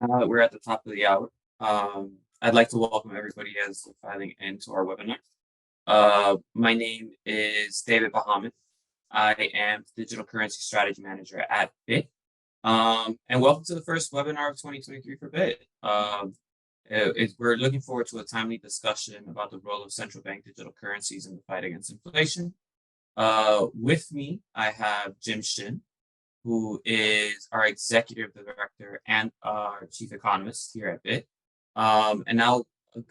We're at the top of the hour. I'd like to welcome everybody as filing into our webinar. My name is David Bahamas. I am Digital Currency Strategy Manager at BIT. And welcome to the first webinar of 2023 for BIT. We're looking forward to a timely discussion about the role of central bank digital currencies in the fight against inflation. With me, I have Jim Shin, who is our executive director and our chief economist here at BIT. And now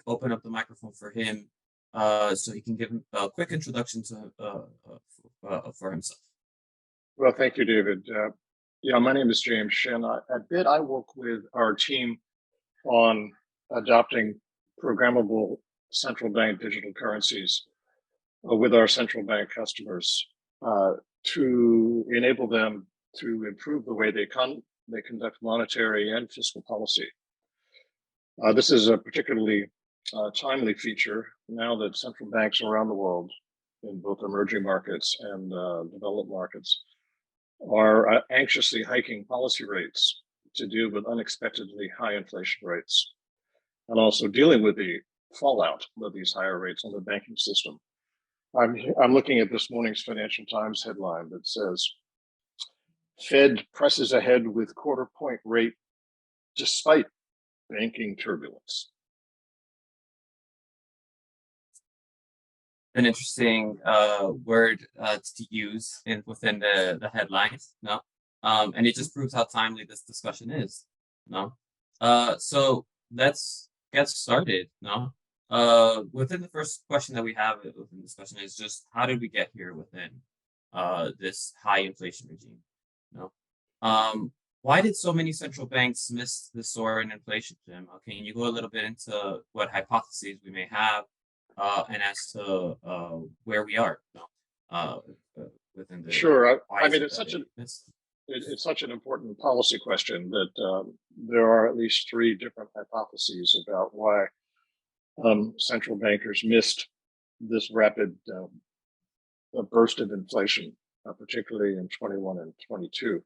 open up the microphone for him so he can give a quick introduction for himself. Well, thank you, David. My name is James Shin. At BIT, I work with our team on adopting programmable central bank digital currencies with our central bank customers to enable them to improve the way they conduct monetary and fiscal policy. This is a particularly timely feature now that central banks around the world, in both emerging markets and developed markets, are anxiously hiking policy rates to deal with unexpectedly high inflation rates, and also dealing with the fallout of these higher rates on the banking system. I'm looking at this morning's Financial Times headline that says, Fed presses ahead with quarter point rate despite banking turbulence. An interesting word to use within the headlines, no? And it just proves how timely this discussion is, no? So let's get started, no? Within the first question that we have within discussion is just how did we get here within this high inflation regime? No. Why did so many central banks miss the soar in inflation, Jim? Can you go a little bit into what hypotheses we may have and as to where we are within the? Sure. I mean, it's such an important policy question that there are at least three different hypotheses about why central bankers missed this rapid burst of inflation, particularly in 21 and 22.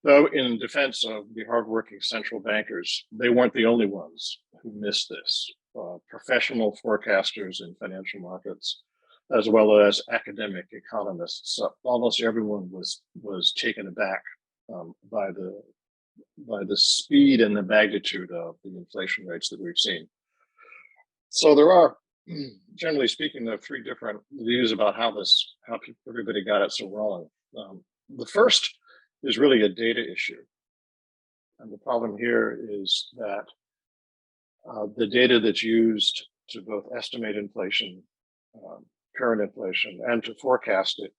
Though in defense of the hardworking central bankers, they weren't the only ones who missed this. Professional forecasters in financial markets, as well as academic economists, almost everyone was taken aback by the speed and the magnitude of the inflation rates that we've seen. So there are, generally speaking, there are three different views about how everybody got it so wrong. The first is really a data issue. And the problem here is that the data that's used to both estimate inflation, current inflation, and to forecast it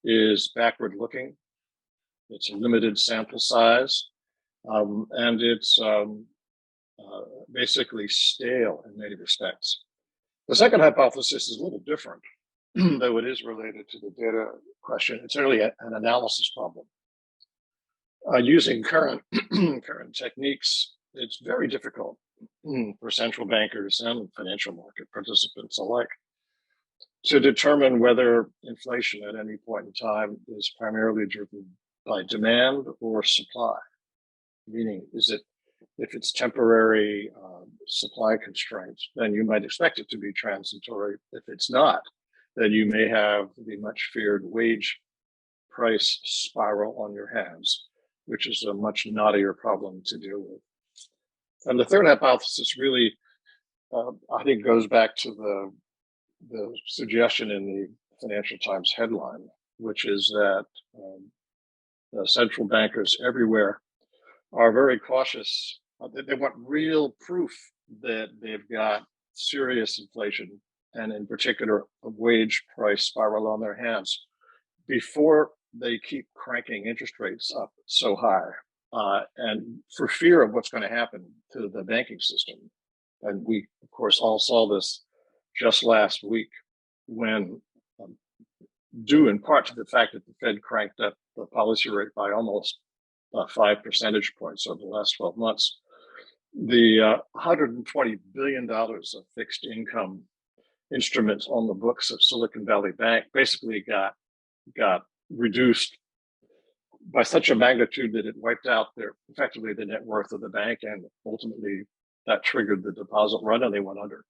is backward looking. It's a limited sample size, and it's basically stale in many respects. The second hypothesis is a little different, though it is related to the data question. It's really an analysis problem. Using current techniques, it's very difficult for central bankers and financial market participants alike to determine whether inflation at any point in time is primarily driven by demand or supply. Meaning, if it's temporary supply constraints, then you might expect it to be transitory. If it's not, then you may have the much feared wage price spiral on your hands, which is a much knottier problem to deal with. And the third hypothesis really, I think, goes back to the suggestion in the Financial Times headline, which is that central bankers everywhere are very cautious. They want real proof that they've got serious inflation, and in particular, a wage price spiral on their hands, before they keep cranking interest rates up so high, and for fear of what's going to happen to the banking system. And we, of course, all saw this just last week when, due in part to the fact that the Fed cranked up the policy rate by almost 5 percentage points over the last 12 months, the $120 billion of fixed income instruments on the books of Silicon Valley Bank basically got reduced by such a magnitude that it wiped out effectively the net worth of the bank, and ultimately that triggered the deposit run and they went under.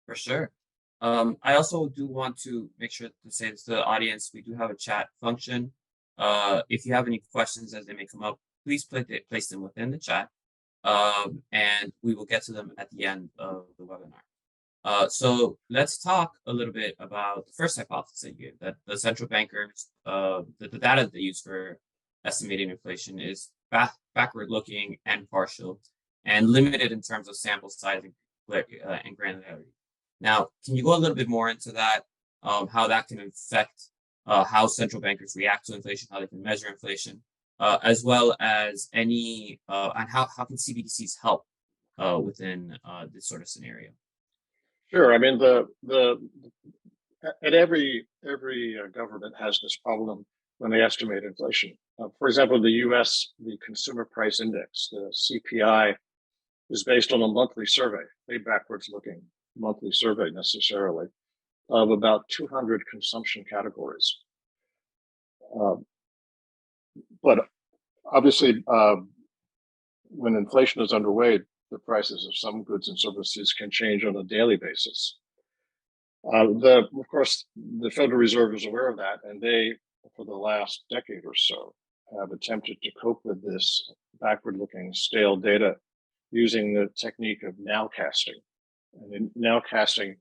For sure. I also do want to make sure to say this to the audience. We do have a chat function. If you have any questions as they may come up, please place them within the chat, and we will get to them at the end of the webinar. So let's talk a little bit about the first hypothesis that you gave, that the central bankers, the data they use for estimating inflation is backward-looking and partial, and limited in terms of sample size and granularity. Now, can you go a little bit more into that, how that can affect how central bankers react to inflation, how they can measure inflation, as well as and how can CBDCs help within this sort of scenario? Sure. I mean, every government has this problem when they estimate inflation. For example, in the U.S., the Consumer Price Index, the CPI, is based on a monthly survey, a backwards-looking monthly survey necessarily, of about 200 consumption categories. But obviously, when inflation is underway, the prices of some goods and services can change on a daily basis. Of course, the Federal Reserve is aware of that, and they, for the last decade or so, have attempted to cope with this backward-looking stale data using the technique of nowcasting. And in nowcasting,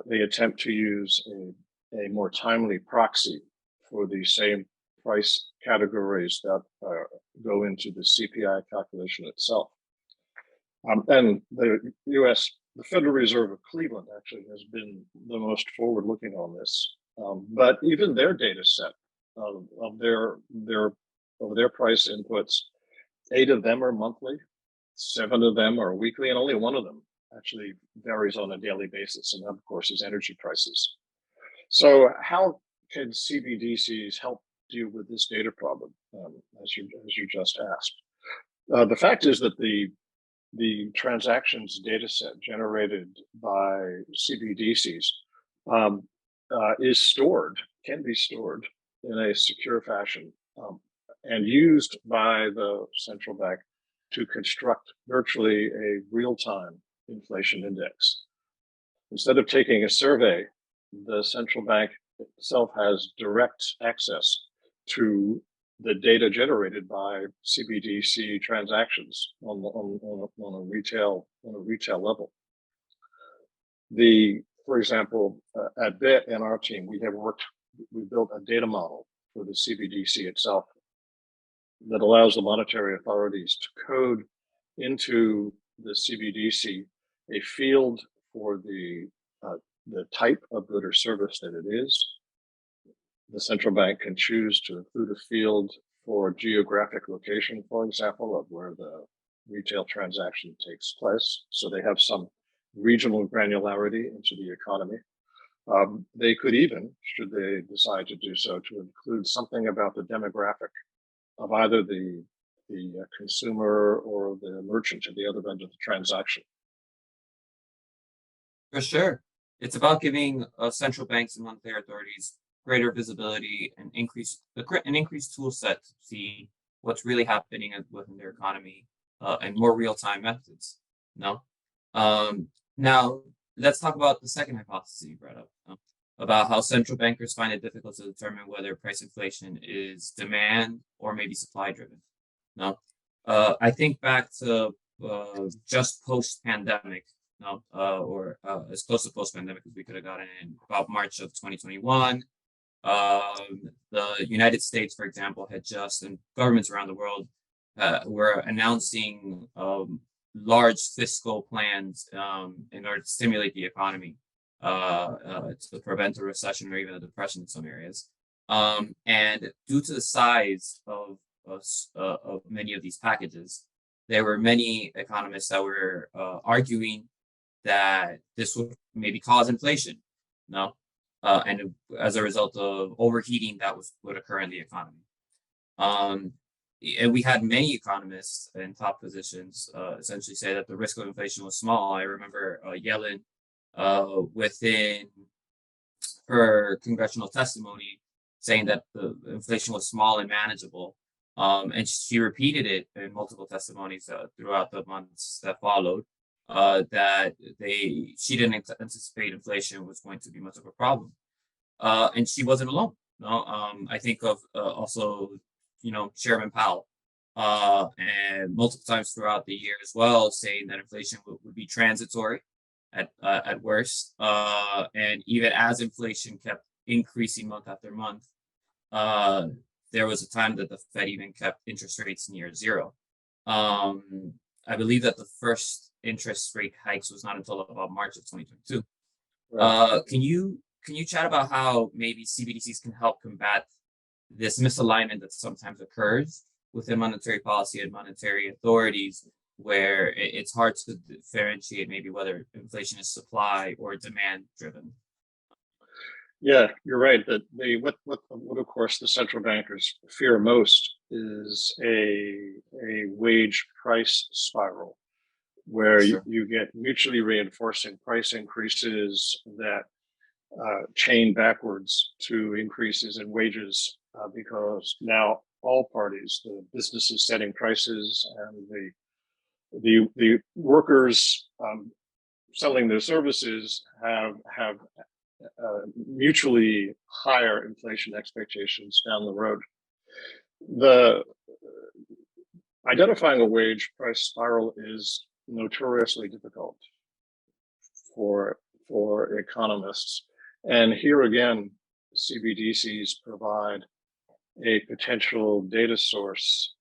they attempt to use a more timely proxy for the same price categories that go into the CPI calculation itself. And the Federal Reserve of Cleveland actually has been the most forward-looking on this. But even their data set of their price inputs, 8 of them are monthly, 7 of them are weekly, and only 1 of them actually varies on a daily basis, and that, of course, is energy prices. So how can CBDCs help deal with this data problem, as you just asked? The fact is that the transactions data set generated by CBDCs can be stored in a secure fashion, and used by the central bank to construct virtually a real-time inflation index. Instead of taking a survey, the central bank itself has direct access to the data generated by CBDC transactions on a retail level. For example, at BIT and our team, we built a data model for the CBDC itself that allows the monetary authorities to code into the CBDC a field for the type of good or service that it is. The central bank can choose to include a field for geographic location, for example, of where the retail transaction takes place. So they have some regional granularity into the economy. They could even, should they decide to do so, to include something about the demographic of either the consumer or the merchant at the other end of the transaction. For sure. It's about giving central banks and monetary authorities greater visibility and increased tool set to see what's really happening within their economy, and more real-time methods. No. Now let's talk about the second hypothesis you brought up, about how central bankers find it difficult to determine whether price inflation is demand or maybe supply driven. No. I think back to just post-pandemic, or as close to post-pandemic as we could have gotten in about March of 2021. The United States, for example, and governments around the world were announcing large fiscal plans in order to stimulate the economy, to prevent a recession or even a depression in some areas. And due to the size of many of these packages, there were many economists that were arguing that this would maybe cause inflation. No. And as a result of overheating that would occur in the economy. And we had many economists in top positions essentially say that the risk of inflation was small. I remember Yellen, within her congressional testimony, saying that the inflation was small and manageable. And she repeated it in multiple testimonies throughout the months that followed. That she didn't anticipate inflation was going to be much of a problem, and she wasn't alone. No, I think of also, Chairman Powell, and multiple times throughout the year as well, saying that inflation would be transitory at worst, and even as inflation kept increasing month after month, uh, there was a time that the Fed even kept interest rates near zero. Um, I believe that the first interest rate hikes was not until about March of 2022. Right. Can you chat about how maybe CBDCs can help combat this misalignment that sometimes occurs within monetary policy and monetary authorities, where it's hard to differentiate maybe whether inflation is supply or demand driven? Yeah, you're right. That what of course the central bankers fear most is a wage price spiral For where sure. you get mutually reinforcing price increases that chain backwards to increases in wages because now all parties, the businesses setting prices and the workers selling their services have mutually higher inflation expectations down the road. The identifying a wage price spiral is notoriously difficult for economists, and here again, CBDCs provide a potential data source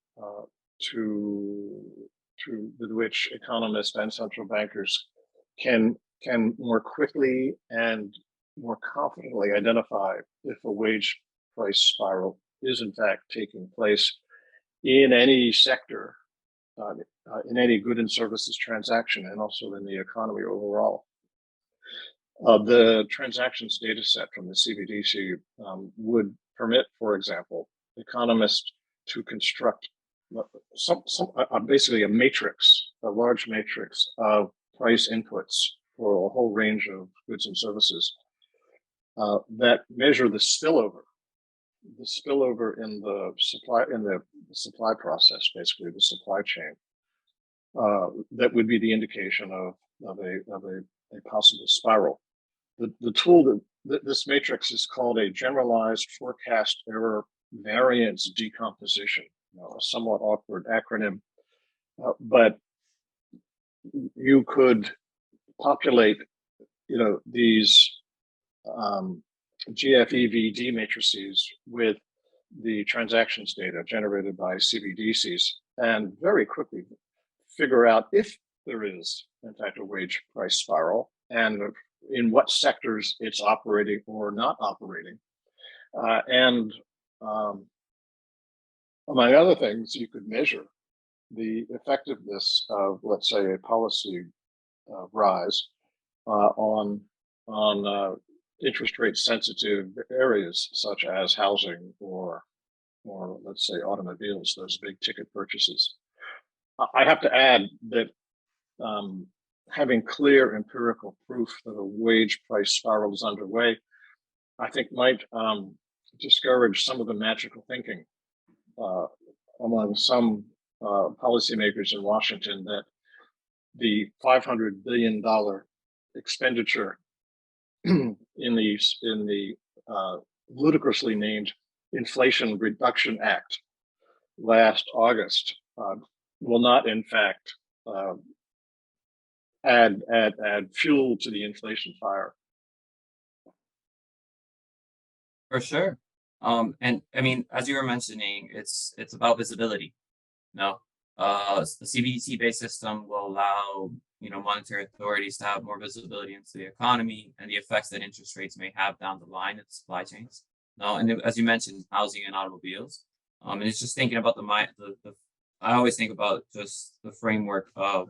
to with which economists and central bankers can more quickly and more confidently identify if a wage price spiral is in fact taking place in any sector, in any good and services transaction, and also in the economy overall. The transactions data set from the CBDC would permit, for example, economists to construct basically a matrix, a large matrix of price inputs for a whole range of goods and services that measure the spillover in the supply process, basically the supply chain. That would be the indication of a possible spiral. The tool that this matrix is called a generalized forecast error variance decomposition, a somewhat awkward acronym, but you could populate, these GFEVD matrices with the transactions data generated by CBDCs and very quickly figure out if there is, in fact, a wage price spiral and in what sectors it's operating or not operating. And among other things, you could measure the effectiveness of, let's say, a policy rise on interest rate sensitive areas such as housing or let's say automobiles, those big ticket purchases. I have to add that having clear empirical proof that a wage price spiral is underway, I think might discourage some of the magical thinking among some policymakers in Washington that the $500 billion expenditure in the ludicrously named Inflation Reduction Act last August will not, in fact, add fuel to the inflation fire. For sure. And I mean, as you were mentioning, it's about visibility. No, the CBDC-based system will allow monetary authorities to have more visibility into the economy and the effects that interest rates may have down the line in supply chains. No, and as you mentioned, housing and automobiles. And it's just thinking about the I always think about just the framework of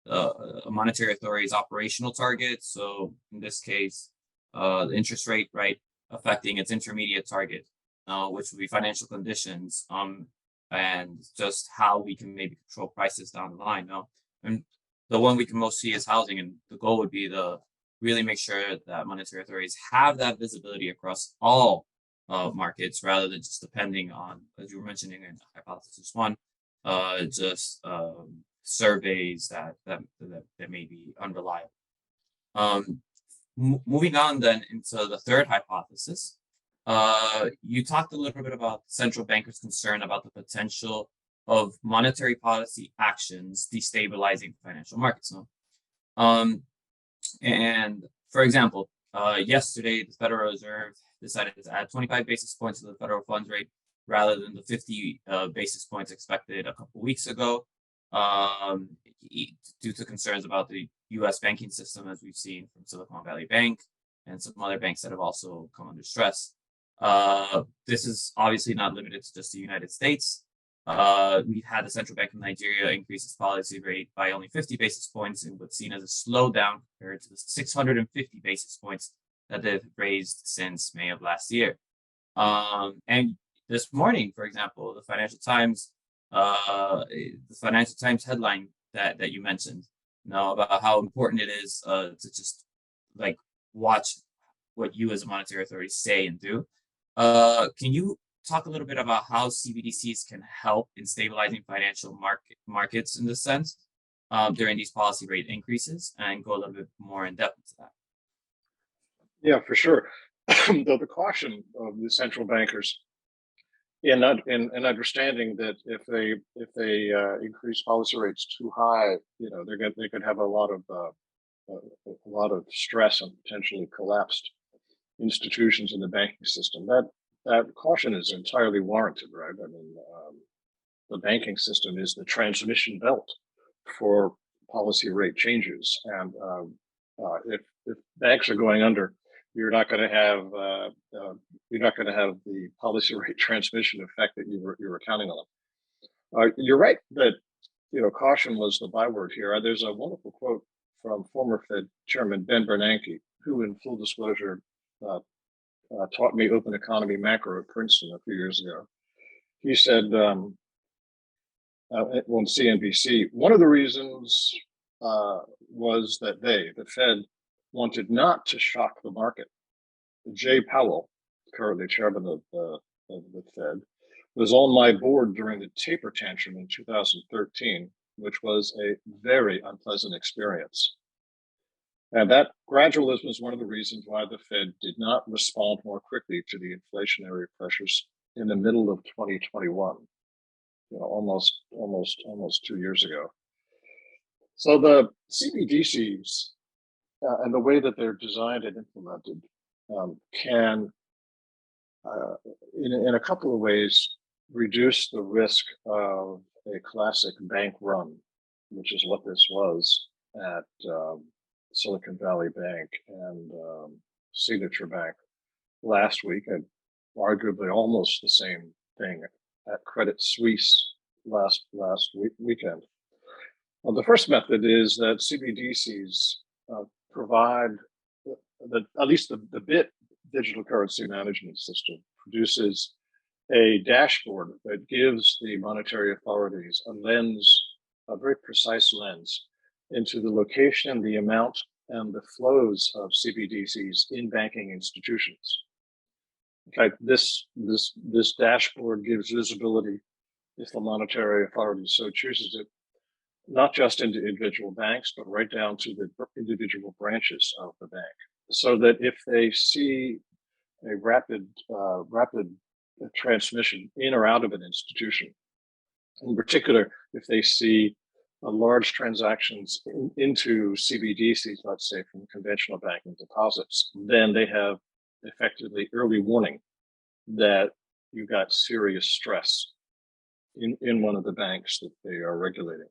a monetary authority's operational targets. So in this case, the interest rate, right, affecting its intermediate target, which would be financial conditions. And just how we can maybe control prices down the line. No, and the one we can most see is housing, and the goal would be to really make sure that monetary authorities have that visibility across all markets rather than just depending on, as you were mentioning in hypothesis one, just surveys that may be unreliable. Um, Moving on then into the third hypothesis, you talked a little bit about central bankers' concern about the potential of monetary policy actions destabilizing financial markets. No? And for example, yesterday the Federal Reserve decided to add 25 basis points to the federal funds rate rather than the 50 basis points expected a couple weeks ago, due to concerns about the U.S. banking system, as we've seen from Silicon Valley Bank and some other banks that have also come under stress. This is obviously not limited to just the United States. We've had the Central Bank of Nigeria increase its policy rate by only 50 basis points in what's seen as a slowdown compared to the 650 basis points that they've raised since May of last year. And this morning, for example, the Financial Times headline that you mentioned, about how important it is to just like watch what you as a monetary authority say and do. Can you talk a little bit about how CBDCs can help in stabilizing financial markets in this sense during these policy rate increases, and go a little bit more in depth into that? Yeah, for sure. Though the caution of the central bankers in understanding that if they increase policy rates too high, they could have a lot of stress and potentially collapsed institutions in the banking system. That caution is entirely warranted, right? I mean, the banking system is the transmission belt for policy rate changes, and if banks are going under, you're not going to have the policy rate transmission effect that you were counting on. You're right that caution was the byword here. There's a wonderful quote from former Fed Chairman Ben Bernanke, who, in full disclosure, taught me open economy macro at Princeton a few years ago. He said on CNBC, one of the reasons was that the Fed, wanted not to shock the market. Jay Powell, currently chairman of the Fed, was on my board during the taper tantrum in 2013, which was a very unpleasant experience. And that gradualism is one of the reasons why the Fed did not respond more quickly to the inflationary pressures in the middle of 2021, almost 2 years ago. So the CBDCs and the way that they're designed and implemented can, in a couple of ways, reduce the risk of a classic bank run, which is what this was at Silicon Valley Bank and Signature Bank last week, and arguably almost the same thing at Credit Suisse last weekend. Well, the first method is that CBDCs provide at least the BIT digital currency management system produces a dashboard that gives the monetary authorities a very precise lens into the location, the amount, and the flows of CBDCs in banking institutions. Okay, this dashboard gives visibility, if the monetary authority so chooses it, not just into individual banks, but right down to the individual branches of the bank, so that if they see a rapid transmission in or out of an institution, in particular, if they see large transactions into CBDCs, let's say from conventional banking deposits, then they have effectively early warning that you got serious stress in one of the banks that they are regulating.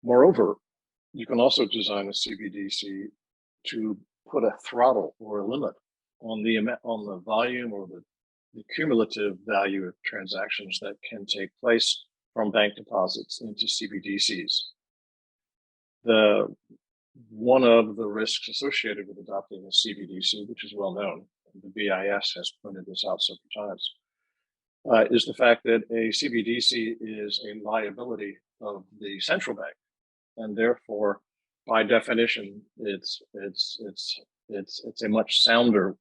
Moreover, you can also design a CBDC to put a throttle or a limit on the volume or the cumulative value of transactions that can take place from bank deposits into CBDCs. One of the risks associated with adopting a CBDC, which is well known, the BIS has pointed this out several times, is the fact that a CBDC is a liability of the central bank, and therefore, by definition, it's a much sounder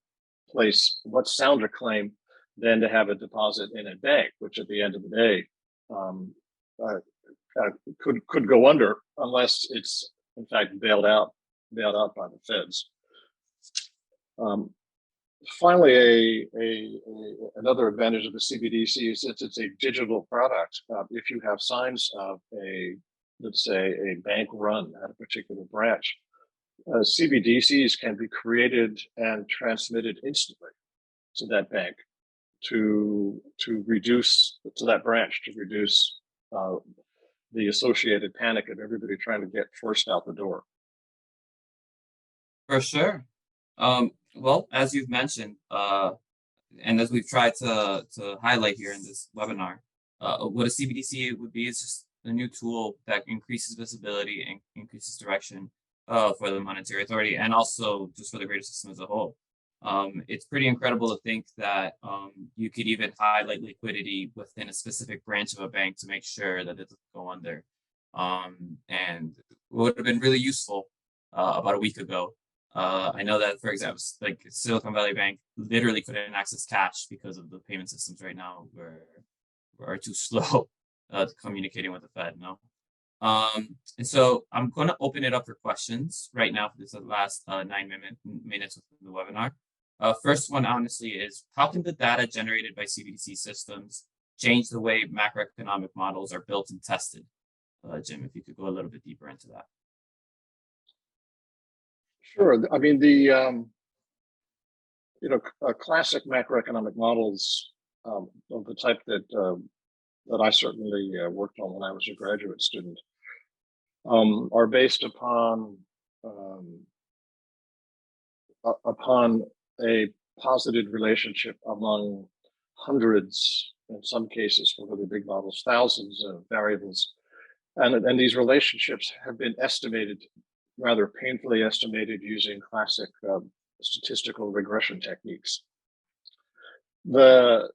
place what sounder claim than to have a deposit in a bank, which at the end of the day um, uh, could go under unless it's in fact bailed out by the feds. Um, Finally, another advantage of the CBDC is that it's a digital product. If you have signs of let's say, a bank run at a particular branch, CBDCs can be created and transmitted instantly to that bank to reduce to that branch to reduce the associated panic of everybody trying to get first out the door. For sure. Well, as you've mentioned, and as we've tried to highlight here in this webinar, what a CBDC would be is just a new tool that increases visibility and increases direction for the monetary authority, and also just for the greater system as a whole. It's pretty incredible to think that you could even highlight liquidity within a specific branch of a bank to make sure that it doesn't go under. And it would have been really useful about a week ago. I know that, for example, like Silicon Valley Bank literally couldn't access cash because of the payment systems right now are too slow communicating with the Fed. No. And so I'm going to open it up for questions right now for this last 9 minutes of the webinar. First one, honestly, is how can the data generated by CBDC systems change the way macroeconomic models are built and tested? Jim, if you could go a little bit deeper into that. Sure. I mean, classic macroeconomic models of the type that I certainly worked on when I was a graduate student are based upon a positive relationship among hundreds, in some cases for really big models, thousands of variables. And these relationships have been estimated, rather painfully estimated, using classic statistical regression techniques. But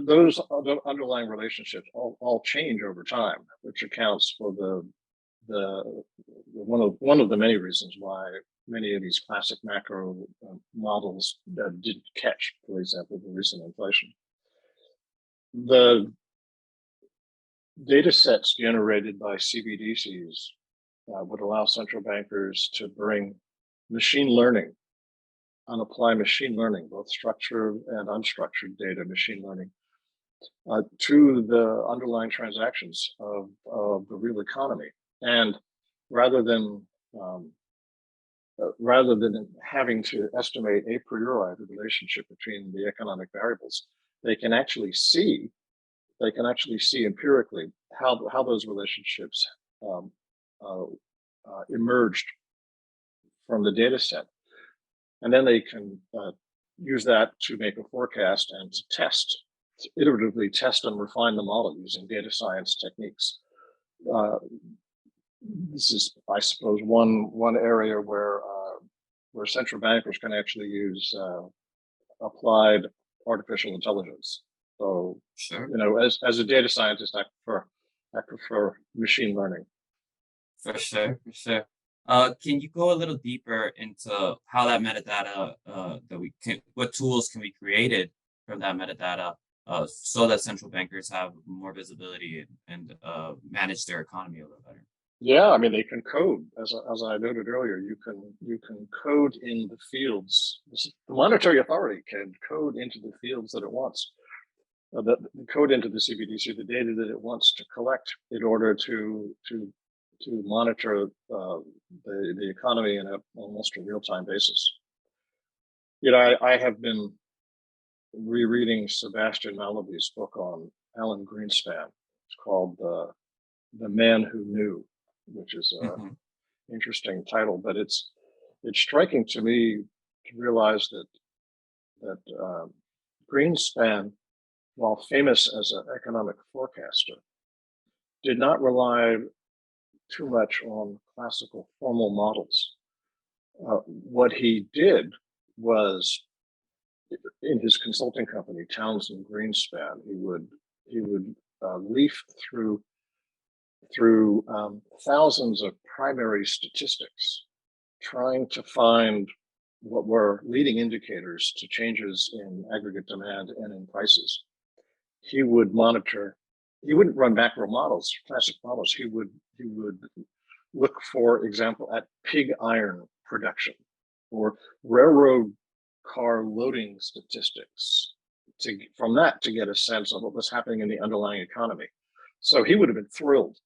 those underlying relationships all change over time, which accounts for one of the many reasons why many of these classic macro models didn't catch, for example, the recent inflation. The data sets generated by CBDCs would allow central bankers to bring machine learning and apply machine learning, both structured and unstructured data machine learning, to the underlying transactions of the real economy. And rather than having to estimate a priori the relationship between the economic variables, they can actually see empirically how those relationships emerged from the data set. And then they can use that to make a forecast and to iteratively test and refine the model using data science techniques. This is, I suppose, one area where central bankers can actually use applied artificial intelligence. So, sure. As a data scientist, I prefer machine learning. For sure. Can you go a little deeper into how that metadata what tools can be created from that metadata so that central bankers have more visibility and manage their economy a little better? Yeah, I mean, they can code, as I noted earlier. You can code in the fields. The monetary authority can code into the fields that it wants. The code into the CBDC the data that it wants to collect in order to monitor the economy in almost a real-time basis. I have been rereading Sebastian Malaby's book on Alan Greenspan. It's called The Man Who Knew, which is an interesting title, but it's striking to me to realize that Greenspan, while famous as an economic forecaster, did not rely too much on classical formal models. What he did was, in his consulting company, Townsend Greenspan, he would leaf through thousands of primary statistics, trying to find what were leading indicators to changes in aggregate demand and in prices. He would monitor. He wouldn't run macro models, classic models. He would look, for example, at pig iron production or railroad car loading statistics from that to get a sense of what was happening in the underlying economy. So he would have been thrilled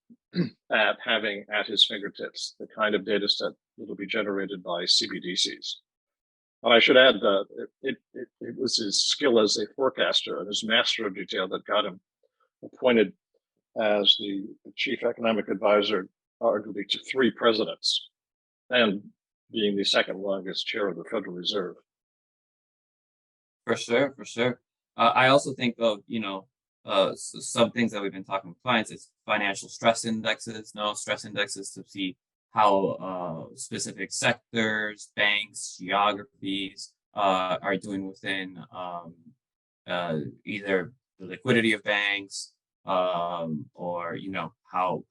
at having at his fingertips the kind of data set that will be generated by CBDCs. And I should add that it was his skill as a forecaster and his master of detail that got him appointed as the chief economic advisor, arguably to three presidents, and being the second longest chair of the Federal Reserve. For sure, for sure. I also think of, some things that we've been talking with clients is financial stress indexes, no stress indexes to see how specific sectors, banks, geographies are doing within either the liquidity of banks, or how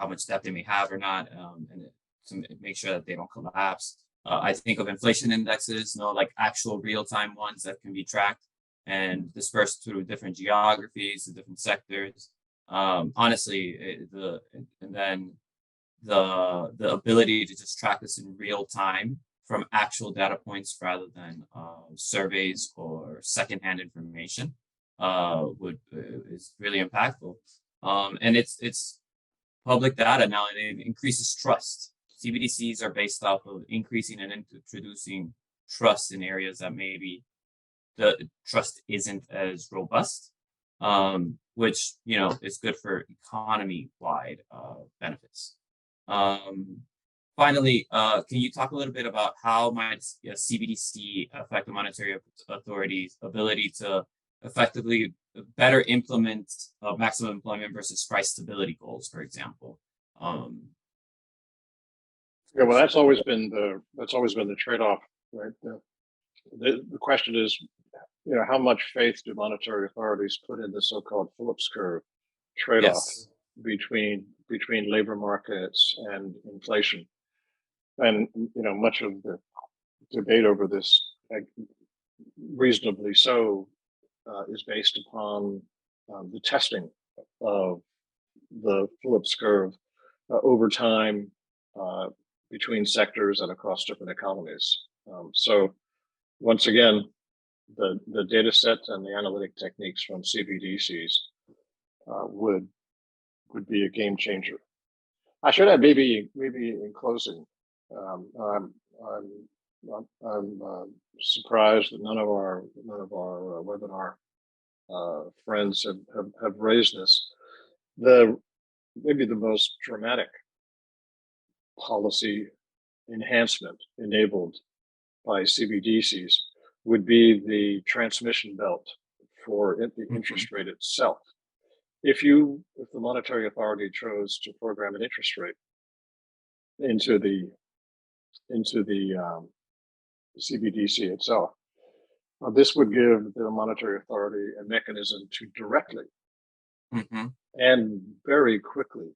much debt they may have or not, and to make sure that they don't collapse. I think of inflation indexes, like actual real time ones that can be tracked and dispersed through different geographies, the different sectors. Honestly, and then the ability to just track this in real time from actual data points rather than surveys or secondhand information would is really impactful. And it's public data now, and it increases trust. CBDCs are based off of increasing and introducing trust in areas that maybe the trust isn't as robust, which is good for economy-wide benefits. Finally, can you talk a little bit about how might CBDC affect the monetary authority's ability to effectively better implement maximum employment versus price stability goals, for example? Yeah, well, that's always been the trade-off, right? The question is, how much faith do monetary authorities put in the so-called Phillips curve trade-off Yes. between labor markets and inflation? And much of the debate over this, reasonably so, is based upon the testing of the Phillips curve over time, between sectors and across different economies. So once again, the data set and the analytic techniques from CBDCs would be a game changer. I should add, maybe in closing, I'm surprised that none of our webinar friends have raised this. Maybe the most dramatic policy enhancement enabled by CBDCs would be the transmission belt for the interest rate itself. If the monetary authority chose to program an interest rate into the CBDC itself, this would give the monetary authority a mechanism to directly and very quickly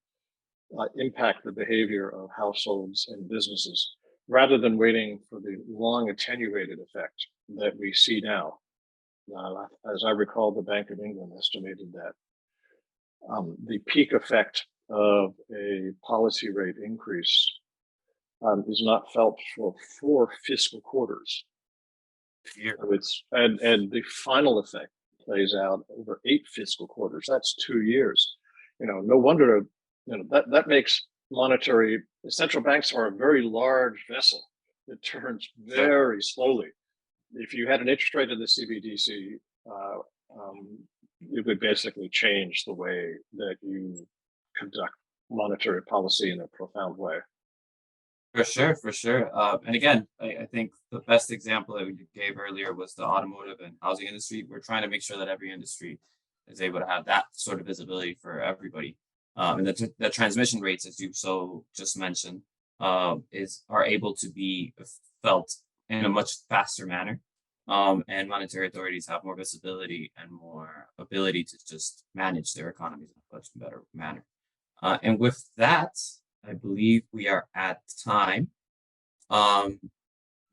impact the behavior of households and businesses, rather than waiting for the long attenuated effect that we see now. As I recall, the Bank of England estimated that the peak effect of a policy rate increase is not felt for 4 fiscal quarters. And the final effect plays out over 8 fiscal quarters. That's 2 years. No wonder that makes central banks are a very large vessel. It turns very slowly. If you had an interest rate in the CBDC, it would basically change the way that you conduct monetary policy in a profound way. For sure, for sure. And again, I think the best example that we gave earlier was the automotive and housing industry. We're trying to make sure that every industry is able to have that sort of visibility for everybody. And the transmission rates, as you just mentioned, are able to be felt in a much faster manner. And monetary authorities have more visibility and more ability to just manage their economies in a much better manner. And with that, I believe we are at time.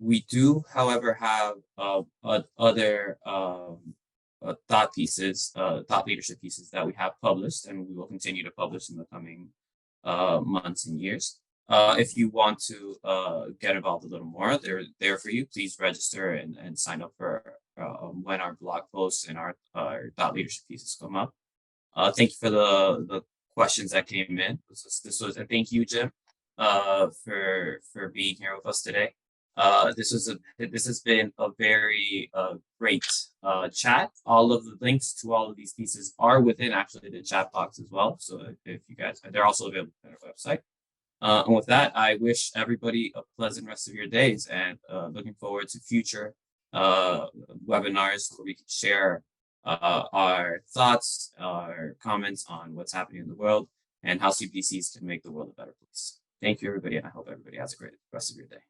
We do, however, have other thought leadership pieces that we have published, and we will continue to publish in the coming months and years. If you want to get involved a little more, they're there for you. Please register and sign up for when our blog posts and our thought leadership pieces come up. Thank you for the questions that came in. This was and thank you, Jim, for being here with us today. This has been a very great chat. All of the links to all of these pieces are within actually the chat box as well. So if you guys, they're also available on our website. And with that, I wish everybody a pleasant rest of your days, and looking forward to future webinars where we can share our thoughts, our comments on what's happening in the world and how CBDCs can make the world a better place. Thank you, everybody, and I hope everybody has a great rest of your day.